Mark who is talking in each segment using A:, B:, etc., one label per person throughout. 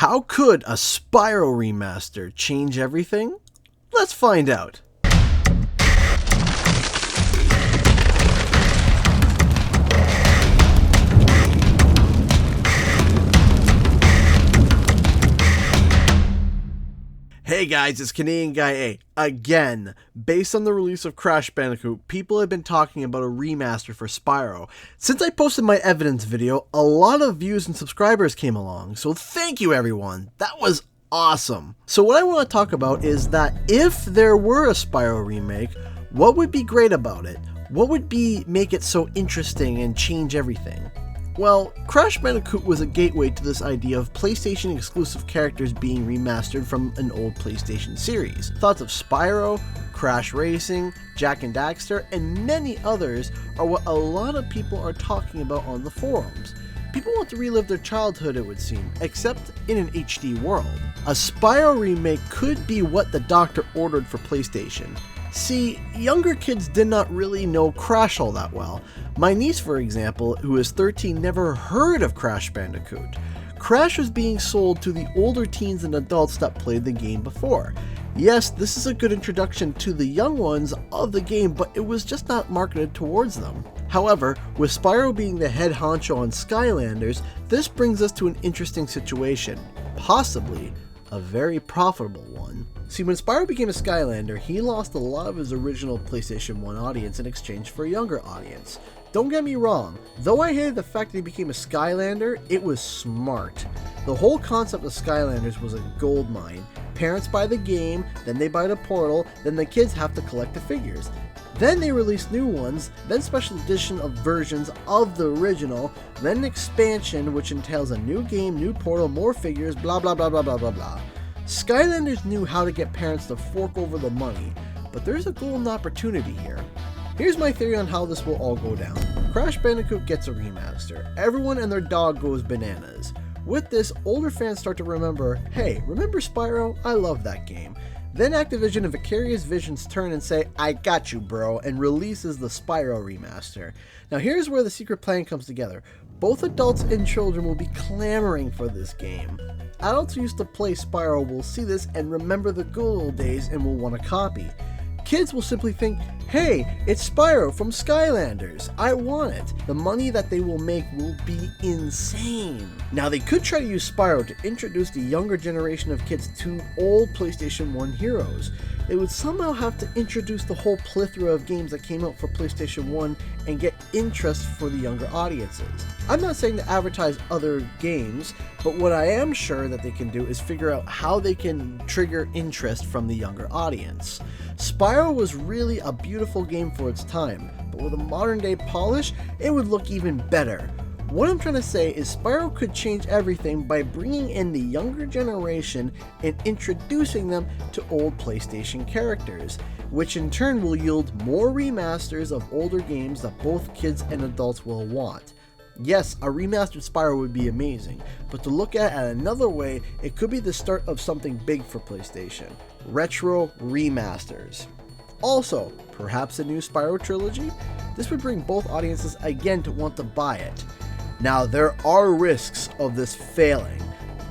A: How could a Spyro Remaster change everything? Let's find out. Hey guys, it's Canadian Guy A. Again, based on the release of Crash Bandicoot, people have been talking about a remaster for Spyro. Since I posted my evidence video, a lot of views and subscribers came along, so thank you everyone. That was awesome. So what I want to talk about is that if there were a Spyro remake, what would be great about it? What would make it so interesting and change everything? Well, Crash Bandicoot was a gateway to this idea of PlayStation exclusive characters being remastered from an old PlayStation series. Thoughts of Spyro, Crash Racing, Jak and Daxter, and many others are what a lot of people are talking about on the forums. People want to relive their childhood, it would seem, except in an HD world. A Spyro remake could be what the doctor ordered for PlayStation. See, younger kids did not really know Crash all that well. My niece, for example, who is 13, never heard of Crash Bandicoot. Crash was being sold to the older teens and adults that played the game before. Yes, this is a good introduction to the young ones of the game, but it was just not marketed towards them. However, with Spyro being the head honcho on Skylanders, this brings us to an interesting situation, possibly a very profitable one. See, when Spyro became a Skylander, he lost a lot of his original PlayStation 1 audience in exchange for a younger audience. Don't get me wrong, though I hated the fact that he became a Skylander, it was smart. The whole concept of Skylanders was a goldmine. Parents buy the game, then they buy the portal, then the kids have to collect the figures. Then they release new ones, then special edition of versions of the original, then an expansion which entails a new game, new portal, more figures, blah blah blah blah blah blah blah. Skylanders knew how to get parents to fork over the money, but there's a golden opportunity here. Here's my theory on how this will all go down. Crash Bandicoot gets a remaster. Everyone and their dog goes bananas. With this, older fans start to remember, hey, remember Spyro? I love that game. Then Activision and Vicarious Visions turn and say, I got you bro, and releases the Spyro Remaster. Now here's where the secret plan comes together. Both adults and children will be clamoring for this game. Adults who used to play Spyro will see this and remember the good old days and will want a copy. Kids will simply think, hey, it's Spyro from Skylanders, I want it. The money that they will make will be insane. Now they could try to use Spyro to introduce the younger generation of kids to old PlayStation 1 heroes. They would somehow have to introduce the whole plethora of games that came out for PlayStation 1 and get interest for the younger audiences. I'm not saying to advertise other games, but what I am sure that they can do is figure out how they can trigger interest from the younger audience. Spyro was really a beautiful game for its time, but with a modern day polish, it would look even better. What I'm trying to say is Spyro could change everything by bringing in the younger generation and introducing them to old PlayStation characters, which in turn will yield more remasters of older games that both kids and adults will want. Yes, a remastered Spyro would be amazing, but to look at it another way, it could be the start of something big for PlayStation. Retro remasters. Also, perhaps a new Spyro trilogy? This would bring both audiences again to want to buy it. Now, there are risks of this failing,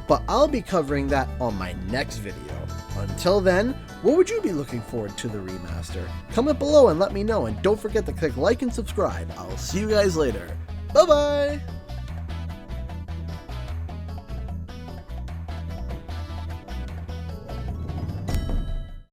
A: but I'll be covering that on my next video. Until then, what would you be looking forward to the remaster? Comment below and let me know, and don't forget to click like and subscribe. I'll see you guys later. Bye bye!